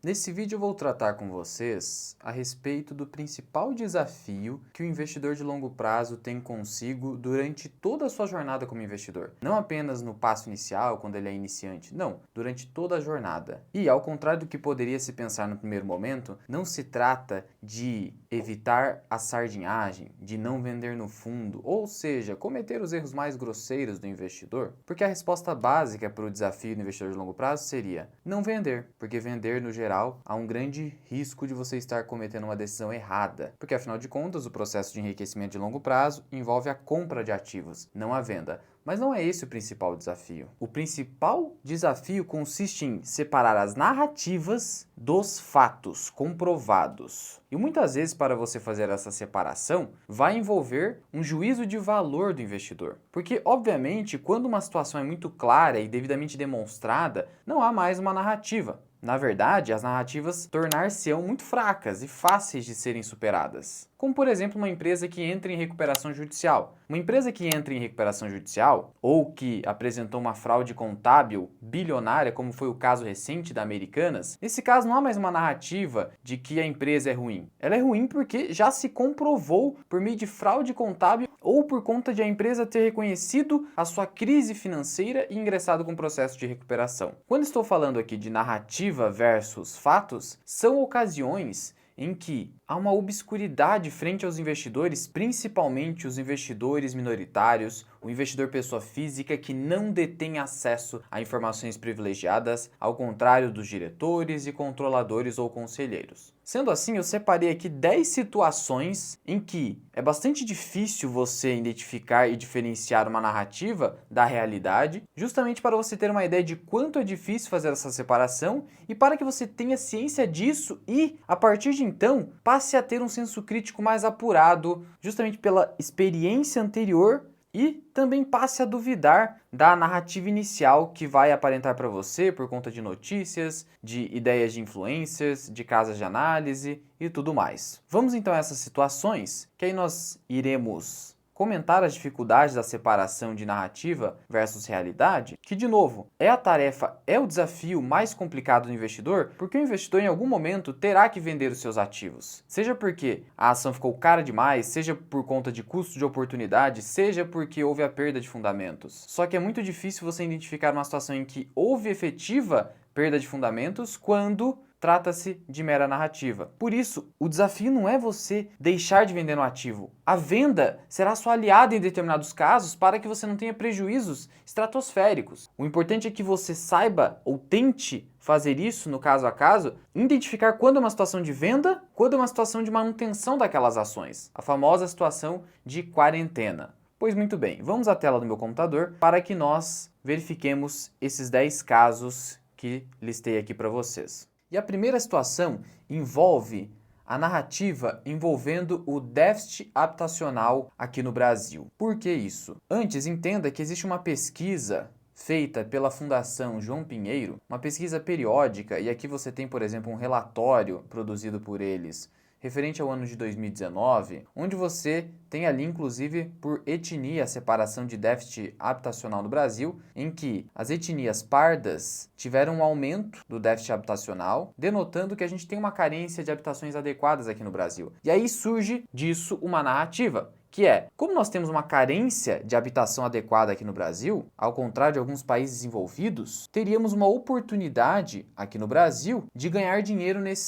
Nesse vídeo eu vou tratar com vocês a respeito do principal desafio que o investidor de longo prazo tem consigo durante toda a sua jornada como investidor. Não apenas no passo inicial, quando ele é iniciante, não, durante toda a jornada. E ao contrário do que poderia se pensar no primeiro momento, não se trata de evitar a sardinhagem, de não vender no fundo, ou seja, cometer os erros mais grosseiros do investidor, porque a resposta básica para o desafio do investidor de longo prazo seria não vender, porque vender no geral há um grande risco de você estar cometendo uma decisão errada, porque afinal de contas o processo de enriquecimento de longo prazo envolve a compra de ativos, não a venda. Mas não é esse o principal desafio. O principal desafio consiste em separar as narrativas dos fatos comprovados. E muitas vezes, para você fazer essa separação, vai envolver um juízo de valor do investidor. Porque, obviamente, quando uma situação é muito clara e devidamente demonstrada, não há mais uma narrativa. Na verdade, as narrativas tornar-se-ão muito fracas e fáceis de serem superadas. Como, por exemplo, uma empresa que entra em recuperação judicial. Uma empresa que entra em recuperação judicial ou que apresentou uma fraude contábil bilionária, como foi o caso recente da Americanas, nesse caso não há mais uma narrativa de que a empresa é ruim. Ela é ruim porque já se comprovou por meio de fraude contábil ou por conta de a empresa ter reconhecido a sua crise financeira e ingressado com o processo de recuperação. Quando estou falando aqui de narrativa versus fatos, são ocasiões em que há uma obscuridade frente aos investidores, principalmente os investidores minoritários, o investidor pessoa física que não detém acesso a informações privilegiadas, ao contrário dos diretores e controladores ou conselheiros. Sendo assim, eu separei aqui 10 situações em que é bastante difícil você identificar e diferenciar uma narrativa da realidade, justamente para você ter uma ideia de quanto é difícil fazer essa separação e para que você tenha ciência disso e, a partir de então, passe a ter um senso crítico mais apurado, justamente pela experiência anterior e também passe a duvidar da narrativa inicial que vai aparentar para você por conta de notícias, de ideias de influencers, de casas de análise e tudo mais. Vamos então a essas situações, que aí nós iremos comentar as dificuldades da separação de narrativa versus realidade, que de novo, é o desafio mais complicado do investidor, porque o investidor em algum momento terá que vender os seus ativos. Seja porque a ação ficou cara demais, seja por conta de custo de oportunidade, seja porque houve a perda de fundamentos. Só que é muito difícil você identificar uma situação em que houve efetiva perda de fundamentos quando trata-se de mera narrativa. Por isso, o desafio não é você deixar de vender no ativo. A venda será sua aliada em determinados casos para que você não tenha prejuízos estratosféricos. O importante é que você saiba ou tente fazer isso no caso a caso, identificar quando é uma situação de venda, quando é uma situação de manutenção daquelas ações. A famosa situação de quarentena. Pois muito bem, vamos à tela do meu computador para que nós verifiquemos esses 10 casos que listei aqui para vocês. E a primeira situação envolve a narrativa envolvendo o déficit habitacional aqui no Brasil. Por que isso? Antes, entenda que existe uma pesquisa feita pela Fundação João Pinheiro, uma pesquisa periódica, e aqui você tem, por exemplo, um relatório produzido por eles referente ao ano de 2019, onde você tem ali, inclusive, por etnia, a separação de déficit habitacional no Brasil, em que as etnias pardas tiveram um aumento do déficit habitacional, denotando que a gente tem uma carência de habitações adequadas aqui no Brasil. E aí surge disso uma narrativa, que é, como nós temos uma carência de habitação adequada aqui no Brasil, ao contrário de alguns países desenvolvidos, teríamos uma oportunidade aqui no Brasil de ganhar dinheiro nesse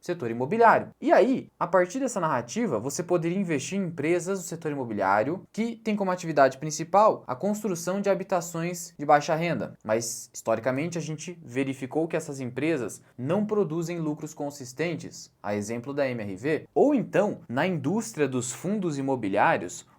setor imobiliário. E aí, a partir dessa narrativa, você poderia investir em empresas do setor imobiliário que tem como atividade principal a construção de habitações de baixa renda. Mas, historicamente, a gente verificou que essas empresas não produzem lucros consistentes, a exemplo da MRV, ou então, na indústria dos fundos imobiliários,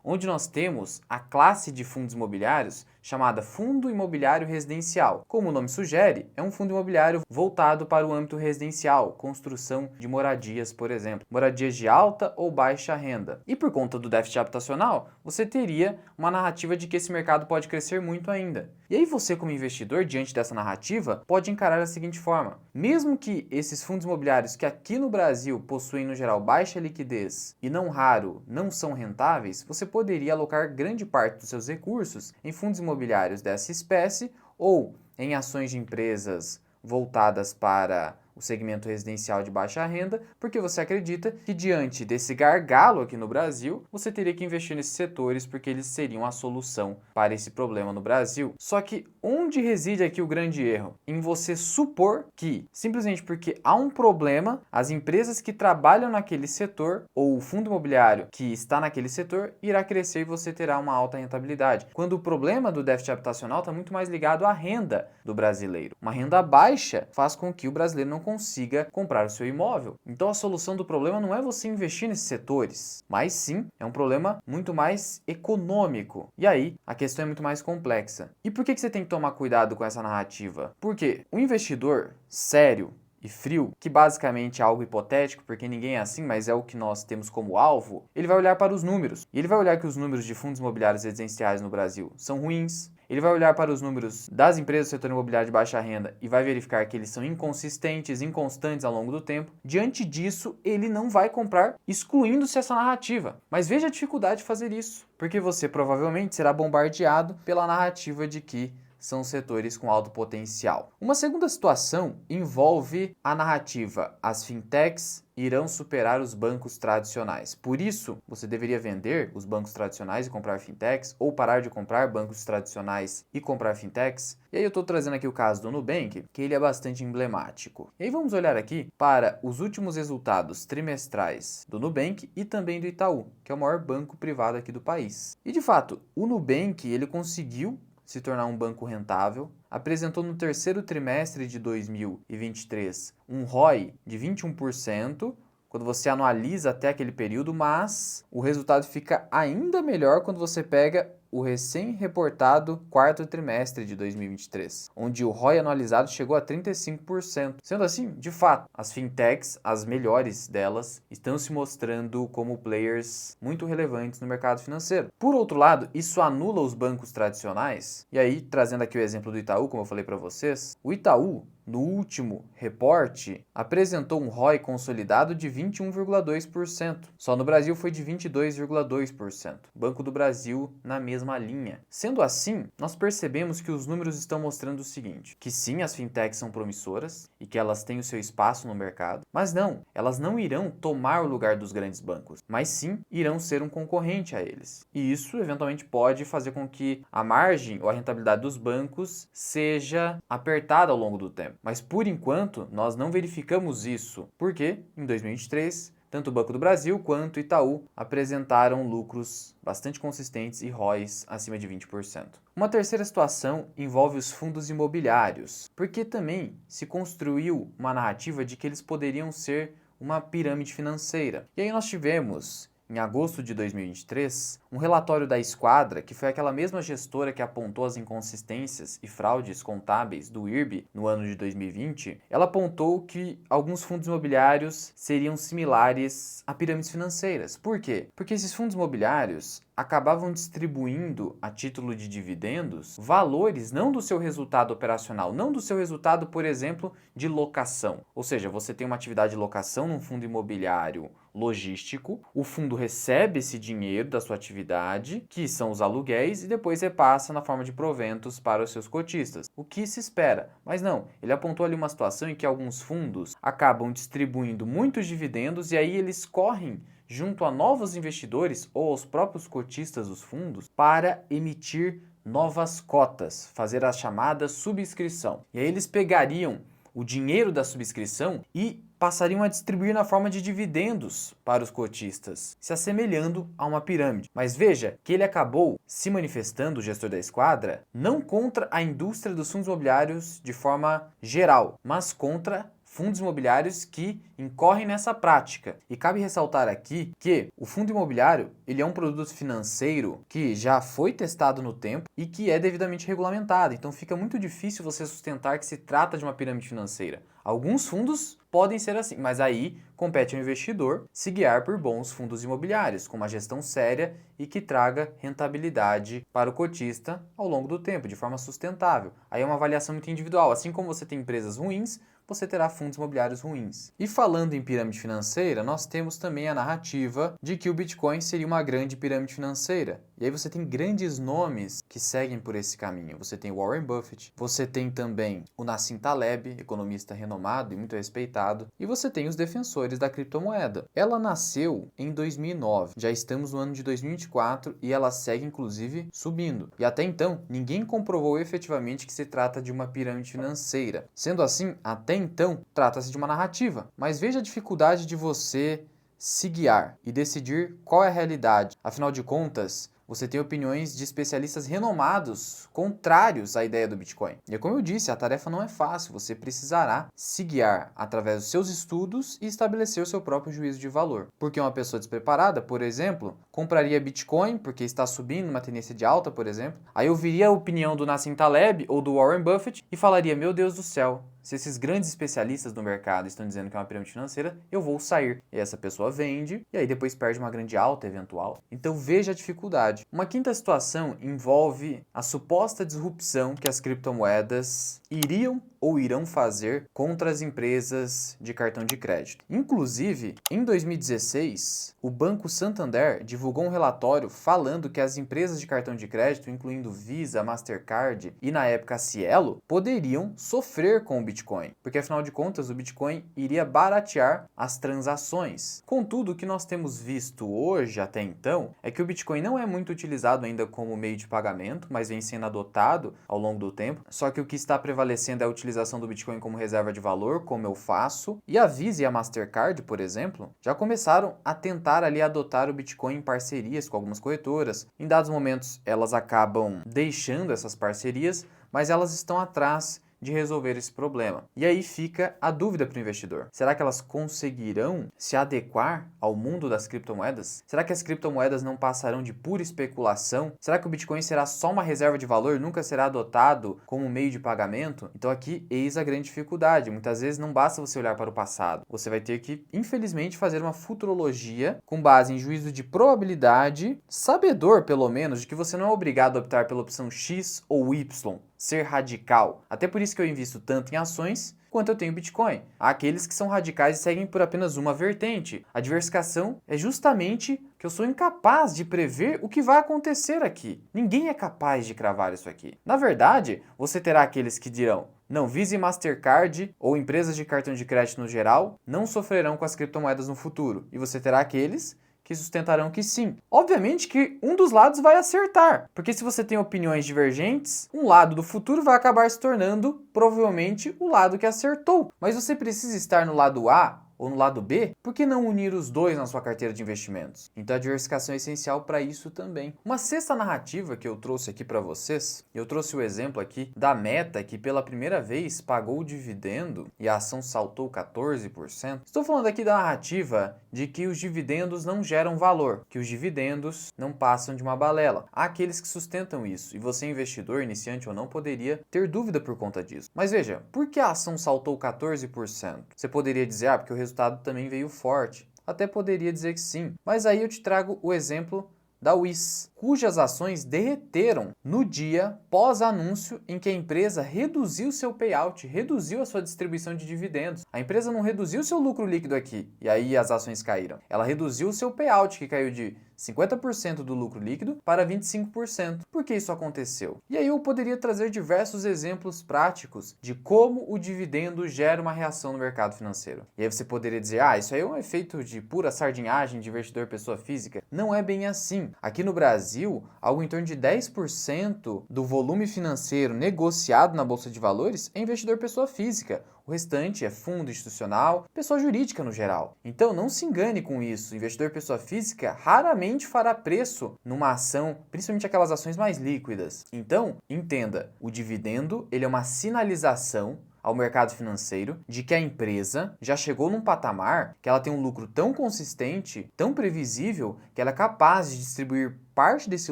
onde nós temos a classe de fundos imobiliários chamada Fundo Imobiliário Residencial. Como o nome sugere, é um fundo imobiliário voltado para o âmbito residencial, construção de moradias, por exemplo, moradias de alta ou baixa renda. E por conta do déficit habitacional, você teria uma narrativa de que esse mercado pode crescer muito ainda. E aí você, como investidor, diante dessa narrativa, pode encarar da seguinte forma: mesmo que esses fundos imobiliários que aqui no Brasil possuem, no geral, baixa liquidez e não raro, não são rentáveis, você poderia alocar grande parte dos seus recursos em fundos imobiliários dessa espécie ou em ações de empresas voltadas para o o segmento residencial de baixa renda, porque você acredita que diante desse gargalo aqui no Brasil, você teria que investir nesses setores porque eles seriam a solução para esse problema no Brasil. Só que onde reside aqui o grande erro? Em você supor que, simplesmente porque há um problema, as empresas que trabalham naquele setor ou o fundo imobiliário que está naquele setor irá crescer e você terá uma alta rentabilidade. Quando o problema do déficit habitacional está muito mais ligado à renda do brasileiro. Uma renda baixa faz com que o brasileiro não consiga comprar o seu imóvel. Então a solução do problema não é você investir nesses setores, mas sim é um problema muito mais econômico. E aí a questão é muito mais complexa. E por que você tem que tomar cuidado com essa narrativa? Porque o investidor sério e frio, que basicamente é algo hipotético, porque ninguém é assim, mas é o que nós temos como alvo, ele vai olhar para os números. E ele vai olhar que os números de fundos imobiliários residenciais no Brasil são ruins. Ele vai olhar para os números das empresas do setor imobiliário de baixa renda e vai verificar que eles são inconsistentes, inconstantes ao longo do tempo. Diante disso, ele não vai comprar, excluindo-se essa narrativa. Mas veja a dificuldade de fazer isso, porque você provavelmente será bombardeado pela narrativa de que são setores com alto potencial. Uma segunda situação envolve a narrativa: as fintechs irão superar os bancos tradicionais. Por isso, você deveria vender os bancos tradicionais e comprar fintechs, ou parar de comprar bancos tradicionais e comprar fintechs. E aí eu estou trazendo aqui o caso do Nubank, que ele é bastante emblemático. E aí vamos olhar aqui para os últimos resultados trimestrais do Nubank e também do Itaú, que é o maior banco privado aqui do país. E de fato, o Nubank ele conseguiu se tornar um banco rentável, apresentou no terceiro trimestre de 2023 um ROI de 21%, quando você anualiza até aquele período, mas o resultado fica ainda melhor quando você pega o recém-reportado quarto trimestre de 2023, onde o ROI anualizado chegou a 35%. Sendo assim, de fato, as fintechs, as melhores delas, estão se mostrando como players muito relevantes no mercado financeiro. Por outro lado, isso anula os bancos tradicionais, e aí, trazendo aqui o exemplo do Itaú, como eu falei para vocês, o Itaú, no último reporte, apresentou um ROI consolidado de 21,2%. Só no Brasil foi de 22,2%. Banco do Brasil na mesma linha. Sendo assim, nós percebemos que os números estão mostrando o seguinte, que sim, as fintechs são promissoras e que elas têm o seu espaço no mercado, mas não, elas não irão tomar o lugar dos grandes bancos, mas sim irão ser um concorrente a eles. E isso eventualmente pode fazer com que a margem ou a rentabilidade dos bancos seja apertada ao longo do tempo. Mas por enquanto, nós não verificamos isso, porque em 2023, tanto o Banco do Brasil quanto o Itaú apresentaram lucros bastante consistentes e ROIs acima de 20%. Uma terceira situação envolve os fundos imobiliários, porque também se construiu uma narrativa de que eles poderiam ser uma pirâmide financeira. E aí nós tivemos, em agosto de 2023, um relatório da Esquadra, que foi aquela mesma gestora que apontou as inconsistências e fraudes contábeis do IRB no ano de 2020, ela apontou que alguns fundos imobiliários seriam similares a pirâmides financeiras. Por quê? Porque esses fundos imobiliários acabavam distribuindo, a título de dividendos, valores não do seu resultado operacional, não do seu resultado, por exemplo, de locação. Ou seja, você tem uma atividade de locação num fundo imobiliário logístico, o fundo recebe esse dinheiro da sua atividade, que são os aluguéis, e depois repassa na forma de proventos para os seus cotistas. O que se espera? Mas não, ele apontou ali uma situação em que alguns fundos acabam distribuindo muitos dividendos e aí eles correm junto a novos investidores ou aos próprios cotistas dos fundos para emitir novas cotas, fazer a chamada subscrição. E aí eles pegariam o dinheiro da subscrição e passariam a distribuir na forma de dividendos para os cotistas, se assemelhando a uma pirâmide. Mas veja que ele acabou se manifestando, o gestor da Esquadra, não contra a indústria dos fundos imobiliários de forma geral, mas contra fundos imobiliários que incorrem nessa prática. E cabe ressaltar aqui que o fundo imobiliário ele é um produto financeiro que já foi testado no tempo e que é devidamente regulamentado. Então fica muito difícil você sustentar que se trata de uma pirâmide financeira. Alguns fundos podem ser assim, mas aí compete ao investidor se guiar por bons fundos imobiliários, com uma gestão séria e que traga rentabilidade para o cotista ao longo do tempo, de forma sustentável. Aí é uma avaliação muito individual. Assim como você tem empresas ruins, você terá fundos imobiliários ruins. E falando em pirâmide financeira, nós temos também a narrativa de que o Bitcoin seria uma grande pirâmide financeira. E aí você tem grandes nomes que seguem por esse caminho. Você tem Warren Buffett, você tem também o Nassim Taleb, economista renomado e muito respeitado, e você tem os defensores da criptomoeda. Ela nasceu em 2009, já estamos no ano de 2024 e ela segue inclusive subindo. E até então, ninguém comprovou efetivamente que se trata de uma pirâmide financeira. Sendo assim, até então, trata-se de uma narrativa. Mas veja a dificuldade de você se guiar e decidir qual é a realidade. Afinal de contas, você tem opiniões de especialistas renomados contrários à ideia do Bitcoin. E como eu disse, a tarefa não é fácil, você precisará se guiar através dos seus estudos e estabelecer o seu próprio juízo de valor. Porque uma pessoa despreparada, por exemplo, compraria Bitcoin porque está subindo uma tendência de alta, por exemplo, aí ouviria a opinião do Nassim Taleb ou do Warren Buffett e falaria, meu Deus do céu, se esses grandes especialistas do mercado estão dizendo que é uma pirâmide financeira, eu vou sair. E essa pessoa vende e aí depois perde uma grande alta eventual. Então veja a dificuldade. Uma quinta situação envolve a suposta disrupção que as criptomoedas iriam ou irão fazer contra as empresas de cartão de crédito. Inclusive, em 2016, o Banco Santander divulgou um relatório falando que as empresas de cartão de crédito, incluindo Visa, Mastercard e na época a Cielo, poderiam sofrer com o Bitcoin, porque afinal de contas o Bitcoin iria baratear as transações. Contudo, o que nós temos visto hoje até então é que o Bitcoin não é muito utilizado ainda como meio de pagamento, mas vem sendo adotado ao longo do tempo, só que o que está prevalecendo é a utilização do Bitcoin como reserva de valor, como eu faço, e a Visa e a Mastercard, por exemplo, já começaram a tentar ali adotar o Bitcoin em parcerias com algumas corretoras. Em dados momentos, elas acabam deixando essas parcerias, mas elas estão atrás de resolver esse problema. E aí fica a dúvida para o investidor. Será que elas conseguirão se adequar ao mundo das criptomoedas? Será que as criptomoedas não passarão de pura especulação? Será que o Bitcoin será só uma reserva de valor, nunca será adotado como meio de pagamento? Então aqui eis a grande dificuldade. Muitas vezes não basta você olhar para o passado. Você vai ter que, infelizmente, fazer uma futurologia com base em juízo de probabilidade, sabedor pelo menos de que você não é obrigado a optar pela opção X ou Y, ser radical. Até por isso que eu invisto tanto em ações quanto eu tenho Bitcoin. Há aqueles que são radicais e seguem por apenas uma vertente. A diversificação é justamente que eu sou incapaz de prever o que vai acontecer aqui. Ninguém é capaz de cravar isso aqui. Na verdade, você terá aqueles que dirão, não, Visa e Mastercard ou empresas de cartão de crédito no geral não sofrerão com as criptomoedas no futuro. E você terá aqueles que sustentarão que sim. Obviamente que um dos lados vai acertar, porque se você tem opiniões divergentes, um lado do futuro vai acabar se tornando provavelmente o lado que acertou. Mas você precisa estar no lado A ou no lado B, por que não unir os dois na sua carteira de investimentos? Então a diversificação é essencial para isso também. Uma sexta narrativa que eu trouxe aqui para vocês, eu trouxe o exemplo aqui da Meta, que pela primeira vez pagou o dividendo e a ação saltou 14%. Estou falando aqui da narrativa de que os dividendos não geram valor, que os dividendos não passam de uma balela. Há aqueles que sustentam isso, e você, investidor, iniciante ou não, poderia ter dúvida por conta disso. Mas veja, por que a ação saltou 14%? Você poderia dizer, porque o resultado também veio forte. Até poderia dizer que sim, mas aí eu te trago o exemplo da Wiz, cujas ações derreteram no dia pós-anúncio em que a empresa reduziu seu payout, reduziu a sua distribuição de dividendos. A empresa não reduziu seu lucro líquido aqui, e aí as ações caíram. Ela reduziu o seu payout, que caiu de 50% do lucro líquido para 25%. Por que isso aconteceu? E aí eu poderia trazer diversos exemplos práticos de como o dividendo gera uma reação no mercado financeiro. E aí você poderia dizer, isso aí é um efeito de pura sardinhagem de investidor pessoa física. Não é bem assim. Aqui no Brasil, algo em torno de 10% do volume financeiro negociado na Bolsa de Valores é investidor pessoa física. O restante é fundo institucional, pessoa jurídica no geral. Então não se engane com isso. O investidor pessoa física raramente fará preço numa ação, principalmente aquelas ações mais líquidas. Então, entenda, o dividendo ele é uma sinalização ao mercado financeiro de que a empresa já chegou num patamar que ela tem um lucro tão consistente, tão previsível, que ela é capaz de distribuir parte desse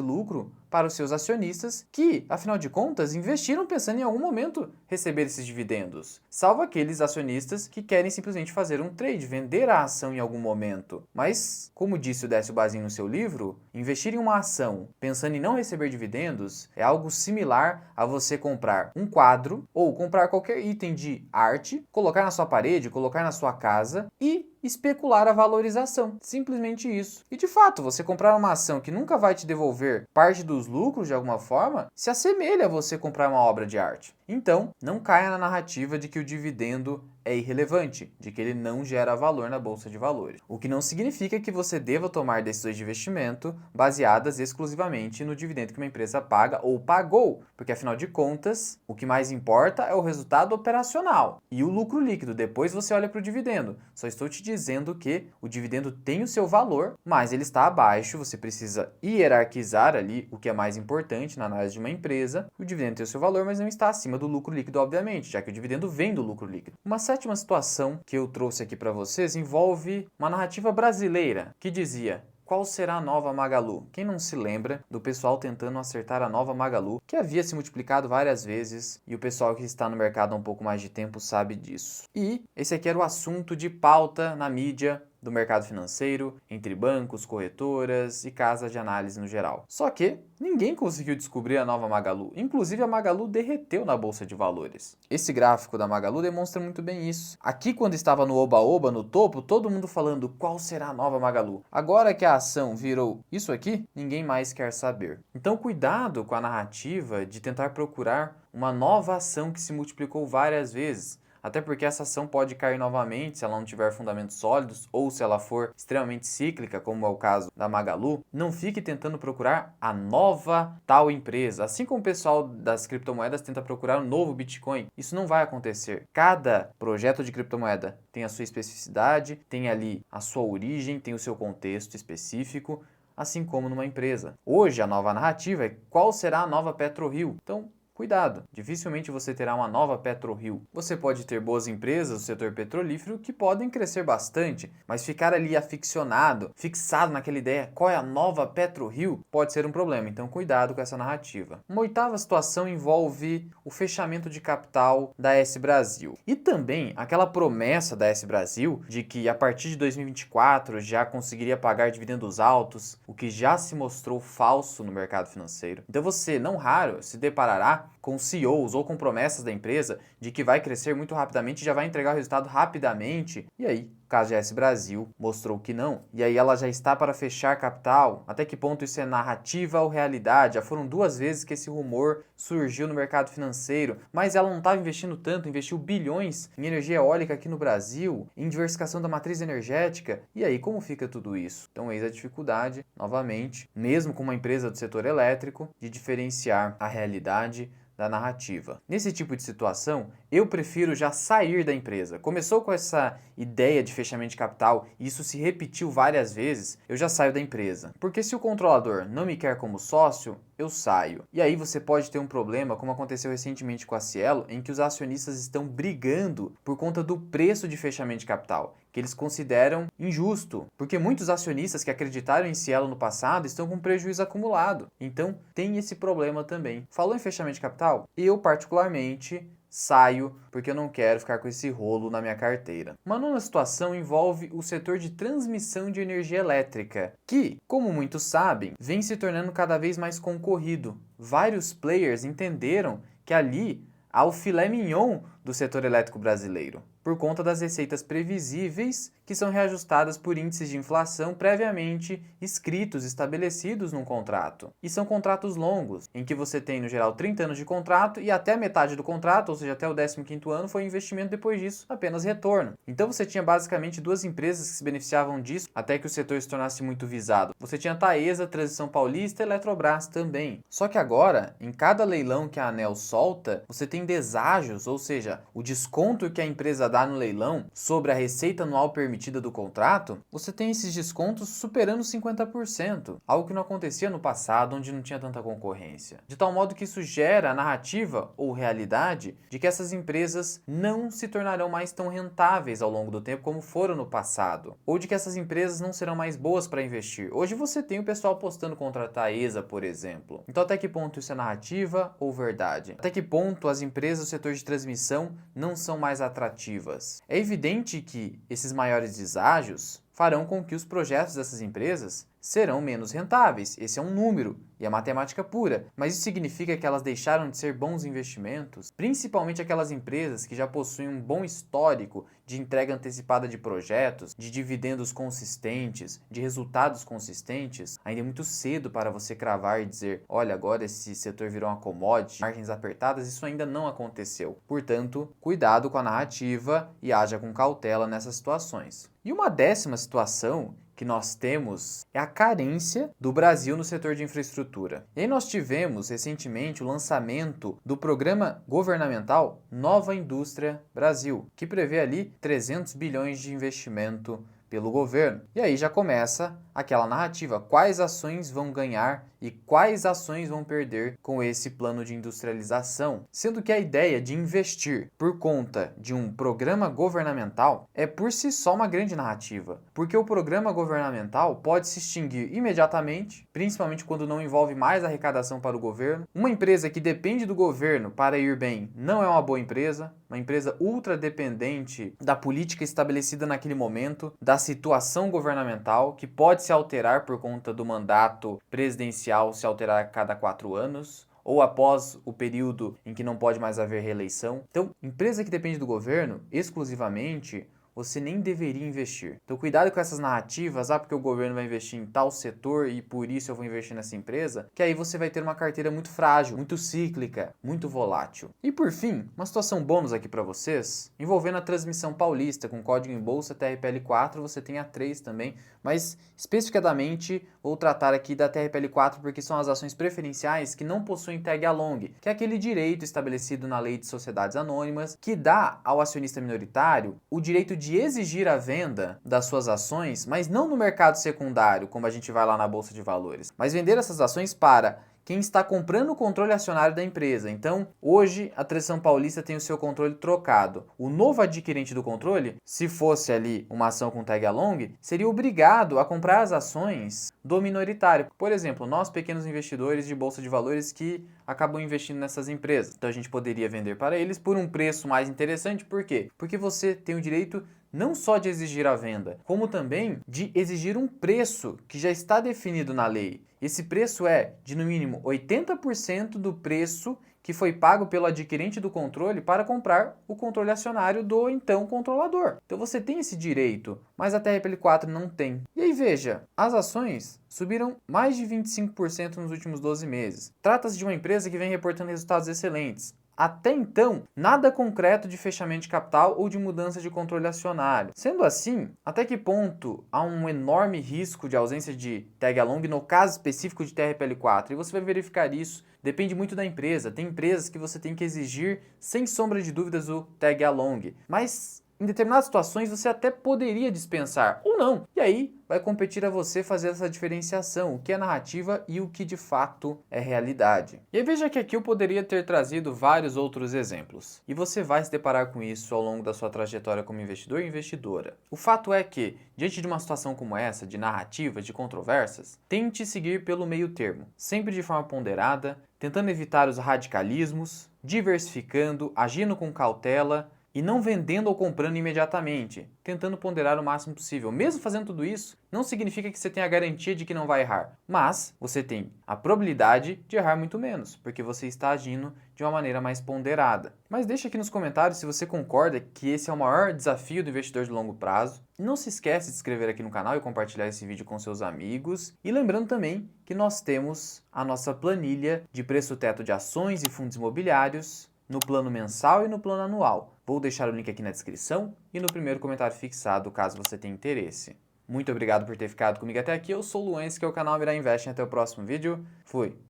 lucro para os seus acionistas que, afinal de contas, investiram pensando em algum momento receber esses dividendos. Salvo aqueles acionistas que querem simplesmente fazer um trade, vender a ação em algum momento. Mas, como disse o Décio Bazin no seu livro, investir em uma ação pensando em não receber dividendos é algo similar a você comprar um quadro ou comprar qualquer item de arte, colocar na sua parede, colocar na sua casa e especular a valorização. Simplesmente isso. E de fato, você comprar uma ação que nunca vai te devolver parte dos lucros de alguma forma, se assemelha a você comprar uma obra de arte. Então, não caia na narrativa de que o dividendo é irrelevante, de que ele não gera valor na bolsa de valores. O que não significa que você deva tomar decisões de investimento baseadas exclusivamente no dividendo que uma empresa paga ou pagou, porque afinal de contas, o que mais importa é o resultado operacional e o lucro líquido. Depois você olha para o dividendo. Só estou te dizendo que o dividendo tem o seu valor, mas ele está abaixo, você precisa hierarquizar ali o que é mais importante na análise de uma empresa. O dividendo tem o seu valor, mas não está acima do lucro líquido, obviamente, já que o dividendo vem do lucro líquido. Uma sétima situação que eu trouxe aqui para vocês envolve uma narrativa brasileira que dizia: qual será a nova Magalu? Quem não se lembra do pessoal tentando acertar a nova Magalu, que havia se multiplicado várias vezes e o pessoal que está no mercado há um pouco mais de tempo sabe disso. E esse aqui era o assunto de pauta na mídia do mercado financeiro, entre bancos, corretoras e casas de análise no geral. Só que ninguém conseguiu descobrir a nova Magalu. Inclusive a Magalu derreteu na bolsa de valores. Esse gráfico da Magalu demonstra muito bem isso. Aqui quando estava no oba-oba, no topo, todo mundo falando qual será a nova Magalu. Agora que a ação virou isso aqui, ninguém mais quer saber. Então cuidado com a narrativa de tentar procurar uma nova ação que se multiplicou várias vezes. Até porque essa ação pode cair novamente se ela não tiver fundamentos sólidos ou se ela for extremamente cíclica, como é o caso da Magalu. Não fique tentando procurar a nova tal empresa. Assim como o pessoal das criptomoedas tenta procurar um novo Bitcoin, isso não vai acontecer. Cada projeto de criptomoeda tem a sua especificidade, tem ali a sua origem, tem o seu contexto específico, assim como numa empresa. Hoje a nova narrativa é qual será a nova PetroRio. Então, cuidado, dificilmente você terá uma nova PetroRio. Você pode ter boas empresas do setor petrolífero que podem crescer bastante, mas ficar ali aficionado, fixado naquela ideia, qual é a nova PetroRio, pode ser um problema, então cuidado com essa narrativa. Uma oitava situação envolve o fechamento de capital da S Brasil. E também aquela promessa da S Brasil de que a partir de 2024 já conseguiria pagar dividendos altos, o que já se mostrou falso no mercado financeiro. Então você, não raro, se deparará com CEOs ou com promessas da empresa de que vai crescer muito rapidamente e já vai entregar o resultado rapidamente. E aí, o caso de S Brasil mostrou que não. E aí ela já está para fechar capital. Até que ponto isso é narrativa ou realidade? Já foram 2 vezes que esse rumor surgiu no mercado financeiro, mas ela não estava investindo tanto, investiu bilhões em energia eólica aqui no Brasil, em diversificação da matriz energética. E aí, como fica tudo isso? Então, eis a dificuldade, novamente, mesmo com uma empresa do setor elétrico, de diferenciar a realidade da narrativa. Nesse tipo de situação, eu prefiro já sair da empresa. Começou com essa ideia de fechamento de capital e isso se repetiu várias vezes, eu já saio da empresa. Porque se o controlador não me quer como sócio, eu saio. E aí você pode ter um problema, como aconteceu recentemente com a Cielo, em que os acionistas estão brigando por conta do preço de fechamento de capital, que eles consideram injusto, porque muitos acionistas que acreditaram em Cielo no passado estão com prejuízo acumulado. Então, tem esse problema também. Falou em fechamento de capital? Eu, particularmente, saio porque eu não quero ficar com esse rolo na minha carteira. Uma nona situação envolve o setor de transmissão de energia elétrica, que, como muitos sabem, vem se tornando cada vez mais concorrido. Vários players entenderam que ali há o filé mignon do setor elétrico brasileiro, por conta das receitas previsíveis que são reajustadas por índices de inflação previamente escritos, estabelecidos num contrato. E são contratos longos, em que você tem, no geral, 30 anos de contrato e até a metade do contrato, ou seja, até o 15º ano, foi investimento, depois disso, apenas retorno. Então você tinha basicamente 2 empresas que se beneficiavam disso até que o setor se tornasse muito visado. Você tinha a Taesa, Transição Paulista e Eletrobras também. Só que agora, em cada leilão que a ANEEL solta, você tem deságios, ou seja, o desconto que a empresa dá no leilão sobre a receita anual permitida do contrato, você tem esses descontos superando 50%, algo que não acontecia no passado, onde não tinha tanta concorrência. De tal modo que isso gera a narrativa ou realidade de que essas empresas não se tornarão mais tão rentáveis ao longo do tempo como foram no passado, ou de que essas empresas não serão mais boas para investir. Hoje você tem o pessoal apostando contra a Taesa, por exemplo. Então até que ponto isso é narrativa ou verdade? Até que ponto as empresas do setor de transmissão não são mais atrativas? É evidente que esses maiores deságios farão com que os projetos dessas empresas serão menos rentáveis. Esse é um número e é matemática pura. Mas isso significa que elas deixaram de ser bons investimentos? Principalmente aquelas empresas que já possuem um bom histórico de entrega antecipada de projetos, de dividendos consistentes, de resultados consistentes. Ainda é muito cedo para você cravar e dizer, olha, agora esse setor virou uma commodity, margens apertadas, isso ainda não aconteceu. Portanto, cuidado com a narrativa e haja com cautela nessas situações. E uma décima situação que nós temos é a carência do Brasil no setor de infraestrutura. E aí nós tivemos recentemente o lançamento do programa governamental Nova Indústria Brasil, que prevê ali 300 bilhões de investimento pelo governo. E aí já começa aquela narrativa, quais ações vão ganhar e quais ações vão perder com esse plano de industrialização, sendo que a ideia de investir por conta de um programa governamental é por si só uma grande narrativa, porque o programa governamental pode se extinguir imediatamente, principalmente quando não envolve mais arrecadação para o governo. Uma empresa que depende do governo para ir bem não é uma boa empresa, uma empresa ultra dependente da política estabelecida naquele momento, da situação governamental, que pode se alterar por conta do mandato presidencial se alterar a cada 4 anos, ou após o período em que não pode mais haver reeleição. Então, empresa que depende do governo exclusivamente, você nem deveria investir. Então cuidado com essas narrativas, porque o governo vai investir em tal setor e por isso eu vou investir nessa empresa, que aí você vai ter uma carteira muito frágil, muito cíclica, muito volátil. E por fim, uma situação bônus aqui para vocês, envolvendo a transmissão paulista com código em bolsa TRPL4, você tem a 3 também, mas especificadamente vou tratar aqui da TRPL4 porque são as ações preferenciais que não possuem tag along, que é aquele direito estabelecido na Lei de Sociedades Anônimas que dá ao acionista minoritário o direito de exigir a venda das suas ações, mas não no mercado secundário, como a gente vai lá na Bolsa de Valores, mas vender essas ações para quem está comprando o controle acionário da empresa. Então, hoje, a Transição Paulista tem o seu controle trocado. O novo adquirente do controle, se fosse ali uma ação com tag along, seria obrigado a comprar as ações do minoritário. Por exemplo, nós pequenos investidores de Bolsa de Valores que acabam investindo nessas empresas. Então, a gente poderia vender para eles por um preço mais interessante. Por quê? Porque você tem o direito não só de exigir a venda, como também de exigir um preço que já está definido na lei. Esse preço é de no mínimo 80% do preço que foi pago pelo adquirente do controle para comprar o controle acionário do então controlador. Então você tem esse direito, mas a TRPL4 não tem. E aí veja, as ações subiram mais de 25% nos últimos 12 meses. Trata-se de uma empresa que vem reportando resultados excelentes. Até então, nada concreto de fechamento de capital ou de mudança de controle acionário. Sendo assim, até que ponto há um enorme risco de ausência de tag along no caso específico de TRPL4? E você vai verificar isso, depende muito da empresa. Tem empresas que você tem que exigir, sem sombra de dúvidas, o tag along. Mas em determinadas situações você até poderia dispensar, ou não. E aí vai competir a você fazer essa diferenciação, o que é narrativa e o que de fato é realidade. E aí veja que aqui eu poderia ter trazido vários outros exemplos. E você vai se deparar com isso ao longo da sua trajetória como investidor e investidora. O fato é que, diante de uma situação como essa, de narrativas, de controvérsias, tente seguir pelo meio termo, sempre de forma ponderada, tentando evitar os radicalismos, diversificando, agindo com cautela, e não vendendo ou comprando imediatamente, tentando ponderar o máximo possível. Mesmo fazendo tudo isso, não significa que você tenha a garantia de que não vai errar, mas você tem a probabilidade de errar muito menos, porque você está agindo de uma maneira mais ponderada. Mas deixa aqui nos comentários se você concorda que esse é o maior desafio do investidor de longo prazo. Não se esquece de se inscrever aqui no canal e compartilhar esse vídeo com seus amigos. E lembrando também que nós temos a nossa planilha de preço teto de ações e fundos imobiliários no plano mensal e no plano anual. Vou deixar o link aqui na descrição e no primeiro comentário fixado, caso você tenha interesse. Muito obrigado por ter ficado comigo até aqui. Eu sou o Luan, esse que é o canal Mirai Invest. Até o próximo vídeo. Fui!